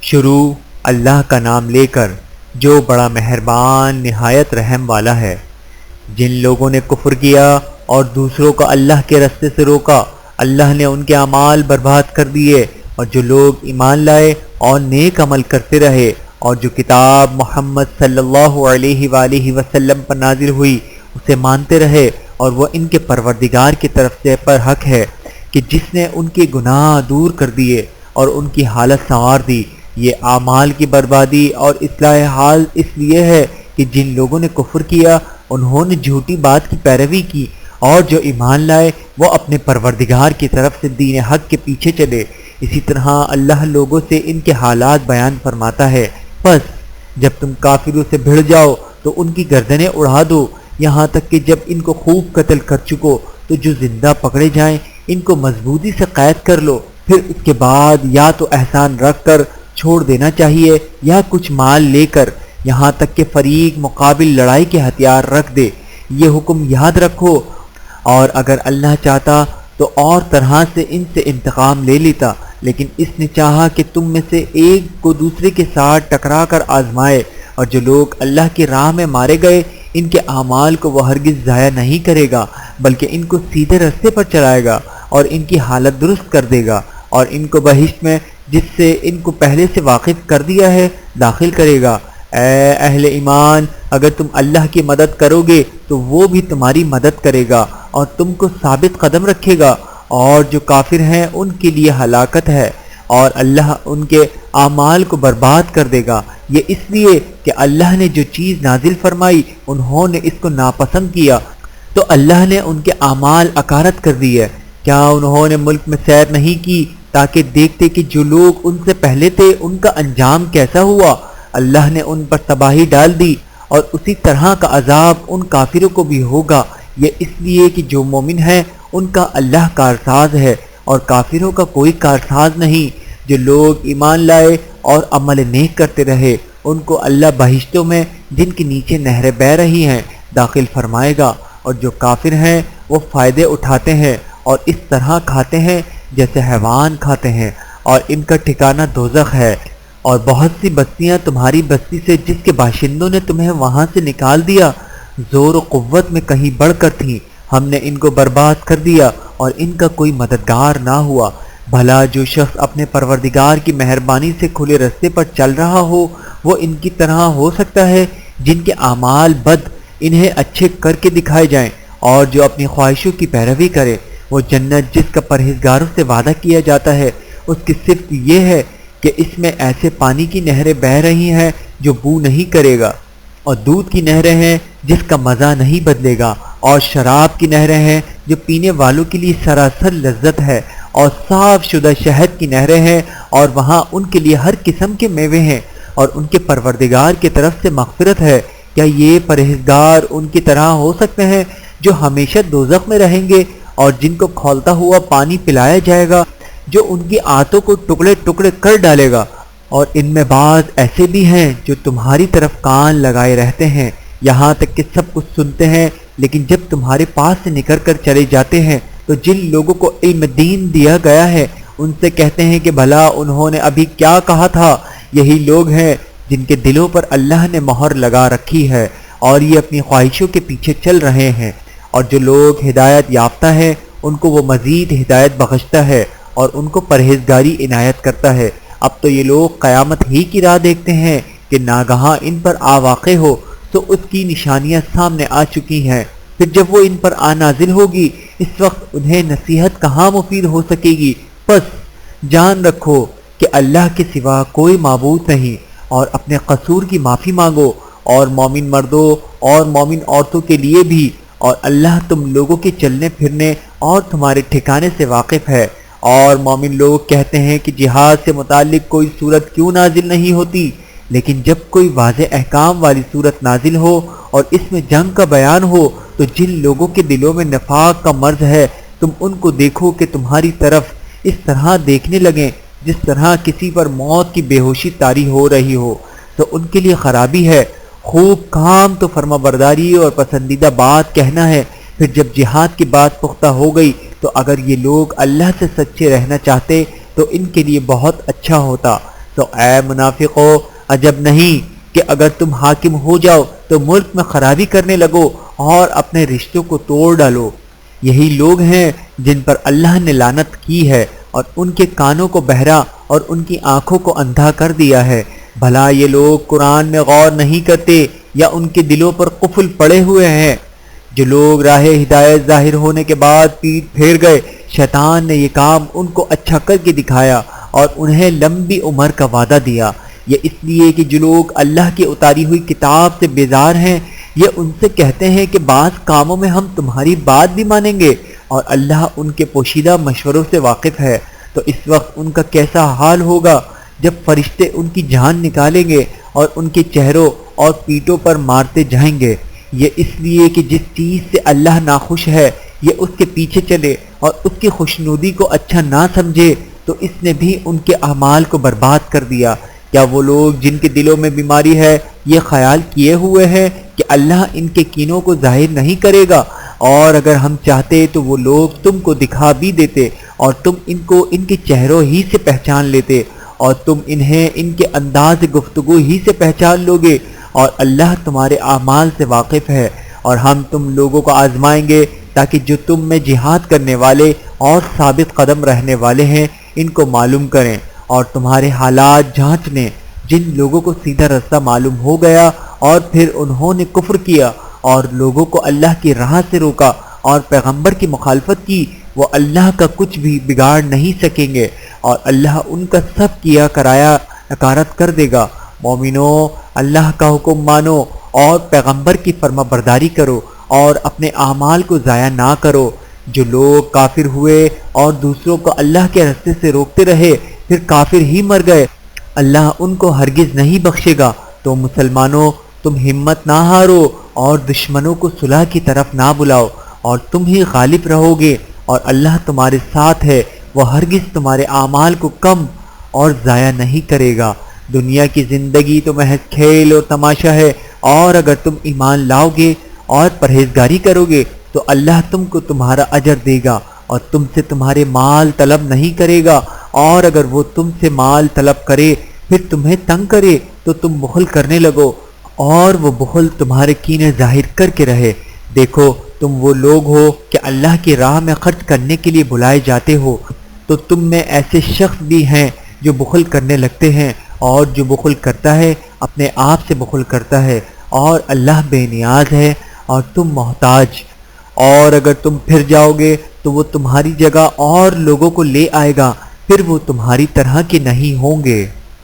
شروع اللہ کا نام لے کر جو بڑا مہربان نہایت رحم والا ہے۔ جن لوگوں نے کفر کیا اور دوسروں کو اللہ کے رستے سے روکا، اللہ نے ان کے اعمال برباد کر دیے، اور جو لوگ ایمان لائے اور نیک عمل کرتے رہے اور جو کتاب محمد صلی اللہ علیہ وآلہ وسلم پر نازل ہوئی اسے مانتے رہے، اور وہ ان کے پروردگار کی طرف سے پر حق ہے کہ جس نے ان کے گناہ دور کر دیے اور ان کی حالت سنوار دی۔ یہ اعمال کی بربادی اور اصلاح حال اس لیے ہے کہ جن لوگوں نے کفر کیا انہوں نے جھوٹی بات کی پیروی کی، اور جو ایمان لائے وہ اپنے پروردگار کی طرف سے دین حق کے پیچھے چلے۔ اسی طرح اللہ لوگوں سے ان کے حالات بیان فرماتا ہے، پس جب تم کافروں سے بھڑ جاؤ تو ان کی گردنیں اڑا دو، یہاں تک کہ جب ان کو خوب قتل کر چکو تو جو زندہ پکڑے جائیں ان کو مضبوطی سے قید کر لو، پھر اس کے بعد یا تو احسان رکھ کر چھوڑ دینا چاہیے یا کچھ مال لے کر، یہاں تک کہ فریق مقابل لڑائی کے ہتھیار رکھ دے۔ یہ حکم یاد رکھو، اور اگر اللہ چاہتا تو اور طرح سے ان سے انتقام لے لیتا، لیکن اس نے چاہا کہ تم میں سے ایک کو دوسرے کے ساتھ ٹکرا کر آزمائے، اور جو لوگ اللہ کی راہ میں مارے گئے ان کے اعمال کو وہ ہرگز ضائع نہیں کرے گا، بلکہ ان کو سیدھے راستے پر چلائے گا اور ان کی حالت درست کر دے گا، اور ان کو بہشت میں جس سے ان کو پہلے سے واقف کر دیا ہے داخل کرے گا۔ اے اہل ایمان، اگر تم اللہ کی مدد کرو گے تو وہ بھی تمہاری مدد کرے گا اور تم کو ثابت قدم رکھے گا، اور جو کافر ہیں ان کے لیے ہلاکت ہے، اور اللہ ان کے اعمال کو برباد کر دے گا۔ یہ اس لیے کہ اللہ نے جو چیز نازل فرمائی انہوں نے اس کو ناپسند کیا، تو اللہ نے ان کے اعمال اکارت کر دیے۔ کیا انہوں نے ملک میں سیر نہیں کی تاکہ دیکھتے کہ جو لوگ ان سے پہلے تھے ان کا انجام کیسا ہوا؟ اللہ نے ان پر تباہی ڈال دی، اور اسی طرح کا عذاب ان کافروں کو بھی ہوگا۔ یہ اس لیے کہ جو مومن ہیں ان کا اللہ کارساز ہے، اور کافروں کا کوئی کارساز نہیں۔ جو لوگ ایمان لائے اور عمل نیک کرتے رہے ان کو اللہ بہشتوں میں جن کے نیچے نہریں بہہ رہی ہیں داخل فرمائے گا، اور جو کافر ہیں وہ فائدے اٹھاتے ہیں اور اس طرح کھاتے ہیں جیسے حیوان کھاتے ہیں، اور ان کا ٹھکانہ دوزخ ہے۔ اور بہت سی بستیاں تمہاری بستی سے جس کے باشندوں نے تمہیں وہاں سے نکال دیا زور و قوت میں کہیں بڑھ کر تھیں، ہم نے ان کو برباد کر دیا اور ان کا کوئی مددگار نہ ہوا۔ بھلا جو شخص اپنے پروردگار کی مہربانی سے کھلے رستے پر چل رہا ہو وہ ان کی طرح ہو سکتا ہے جن کے اعمال بد انہیں اچھے کر کے دکھائے جائیں، اور جو اپنی خواہشوں کی پیروی کرے وہ جنت جس کا پرہیزگاروں سے وعدہ کیا جاتا ہے اس کی صفت یہ ہے کہ اس میں ایسے پانی کی نہریں بہہ رہی ہیں جو بو نہیں کرے گا، اور دودھ کی نہریں ہیں جس کا مزہ نہیں بدلے گا، اور شراب کی نہریں ہیں جو پینے والوں کے لیے سراسر لذت ہے، اور صاف شدہ شہد کی نہریں ہیں، اور وہاں ان کے لیے ہر قسم کے میوے ہیں، اور ان کے پروردگار کی طرف سے مغفرت ہے۔ کیا یہ پرہیزگار ان کی طرح ہو سکتے ہیں جو ہمیشہ دوزخ میں رہیں گے اور جن کو کھولتا ہوا پانی پلایا جائے گا جو ان کی آنتوں کو ٹکڑے ٹکڑے کر ڈالے گا؟ اور ان میں بعض ایسے بھی ہیں جو تمہاری طرف کان لگائے رہتے ہیں یہاں تک کہ سب کچھ سنتے ہیں، لیکن جب تمہارے پاس سے نکل کر چلے جاتے ہیں تو جن لوگوں کو علم دین دیا گیا ہے ان سے کہتے ہیں کہ بھلا انہوں نے ابھی کیا کہا تھا۔ یہی لوگ ہیں جن کے دلوں پر اللہ نے مہر لگا رکھی ہے اور یہ اپنی خواہشوں کے پیچھے چل رہے ہیں، اور جو لوگ ہدایت یافتہ ہیں ان کو وہ مزید ہدایت بخشتا ہے اور ان کو پرہیزگاری عنایت کرتا ہے۔ اب تو یہ لوگ قیامت ہی کی راہ دیکھتے ہیں کہ ناگہاں ان پر آ واقع ہو، تو اس کی نشانیاں سامنے آ چکی ہیں، پھر جب وہ ان پر آ نازل ہوگی اس وقت انہیں نصیحت کہاں مفید ہو سکے گی۔ پس جان رکھو کہ اللہ کے سوا کوئی معبود نہیں، اور اپنے قصور کی معافی مانگو، اور مومن مردوں اور مومن عورتوں کے لیے بھی، اور اللہ تم لوگوں کے چلنے پھرنے اور تمہارے ٹھکانے سے واقف ہے۔ اور مومن لوگ کہتے ہیں کہ جہاد سے متعلق کوئی صورت کیوں نازل نہیں ہوتی، لیکن جب کوئی واضح احکام والی صورت نازل ہو اور اس میں جنگ کا بیان ہو تو جن لوگوں کے دلوں میں نفاق کا مرض ہے تم ان کو دیکھو کہ تمہاری طرف اس طرح دیکھنے لگیں جس طرح کسی پر موت کی بے ہوشی طاری ہو رہی ہو، تو ان کے لیے خرابی ہے۔ خوب کام تو فرما برداری اور پسندیدہ بات کہنا ہے، پھر جب جہاد کی بات پختہ ہو گئی تو اگر یہ لوگ اللہ سے سچے رہنا چاہتے تو ان کے لیے بہت اچھا ہوتا، تو اے منافقو، عجب نہیں کہ اگر تم حاکم ہو جاؤ تو ملک میں خرابی کرنے لگو اور اپنے رشتوں کو توڑ ڈالو۔ یہی لوگ ہیں جن پر اللہ نے لعنت کی ہے اور ان کے کانوں کو بہرا اور ان کی آنکھوں کو اندھا کر دیا ہے۔ بھلا یہ لوگ قرآن میں غور نہیں کرتے یا ان کے دلوں پر قفل پڑے ہوئے ہیں؟ جو لوگ راہ ہدایت ظاہر ہونے کے بعد پیٹ پھیر گئے، شیطان نے یہ کام ان کو اچھا کر کے دکھایا اور انہیں لمبی عمر کا وعدہ دیا۔ یہ اس لیے کہ جو لوگ اللہ کی اتاری ہوئی کتاب سے بیزار ہیں، یہ ان سے کہتے ہیں کہ بعض کاموں میں ہم تمہاری بات بھی مانیں گے، اور اللہ ان کے پوشیدہ مشوروں سے واقف ہے۔ تو اس وقت ان کا کیسا حال ہوگا جب فرشتے ان کی جان نکالیں گے اور ان کے چہروں اور پیٹوں پر مارتے جائیں گے۔ یہ اس لیے کہ جس چیز سے اللہ ناخوش ہے یہ اس کے پیچھے چلے اور اس کی خوشنودی کو اچھا نہ سمجھے، تو اس نے بھی ان کے اعمال کو برباد کر دیا۔ کیا وہ لوگ جن کے دلوں میں بیماری ہے یہ خیال کیے ہوئے ہیں کہ اللہ ان کے کینوں کو ظاہر نہیں کرے گا؟ اور اگر ہم چاہتے تو وہ لوگ تم کو دکھا بھی دیتے اور تم ان کو ان کے چہروں ہی سے پہچان لیتے، اور تم انہیں ان کے انداز گفتگو ہی سے پہچان لوگے، اور اللہ تمہارے اعمال سے واقف ہے۔ اور ہم تم لوگوں کو آزمائیں گے تاکہ جو تم میں جہاد کرنے والے اور ثابت قدم رہنے والے ہیں ان کو معلوم کریں، اور تمہارے حالات جانچنے۔ جن لوگوں کو سیدھا رستہ معلوم ہو گیا اور پھر انہوں نے کفر کیا اور لوگوں کو اللہ کی راہ سے روکا اور پیغمبر کی مخالفت کی، وہ اللہ کا کچھ بھی بگاڑ نہیں سکیں گے، اور اللہ ان کا سب کیا کرایا نکارت کر دے گا۔ مومنو، اللہ کا حکم مانو اور پیغمبر کی فرما برداری کرو اور اپنے اعمال کو ضائع نہ کرو۔ جو لوگ کافر ہوئے اور دوسروں کو اللہ کے راستے سے روکتے رہے پھر کافر ہی مر گئے، اللہ ان کو ہرگز نہیں بخشے گا۔ تو مسلمانوں، تم ہمت نہ ہارو اور دشمنوں کو صلح کی طرف نہ بلاؤ، اور تم ہی غالب رہو گے، اور اللہ تمہارے ساتھ ہے، وہ ہرگز تمہارے اعمال کو کم اور ضائع نہیں کرے گا۔ دنیا کی زندگی تو محض کھیل اور تماشا ہے، اور اگر تم ایمان لاؤ گے اور پرہیزگاری کرو گے تو اللہ تم کو تمہارا اجر دے گا اور تم سے تمہارے مال طلب نہیں کرے گا، اور اگر وہ تم سے مال طلب کرے پھر تمہیں تنگ کرے تو تم بخل کرنے لگو، اور وہ بخل تمہارے کینے ظاہر کر کے رہے۔ دیکھو، تم وہ لوگ ہو کہ اللہ کی راہ میں خرچ کرنے کے لیے بلائے جاتے ہو، تو تم میں ایسے شخص بھی ہیں جو بخل کرنے لگتے ہیں، اور جو بخل کرتا ہے اپنے آپ سے بخل کرتا ہے، اور اللہ بے نیاز ہے اور تم محتاج۔ اور اگر تم پھر جاؤ گے تو وہ تمہاری جگہ اور لوگوں کو لے آئے گا، پھر وہ تمہاری طرح کے نہیں ہوں گے۔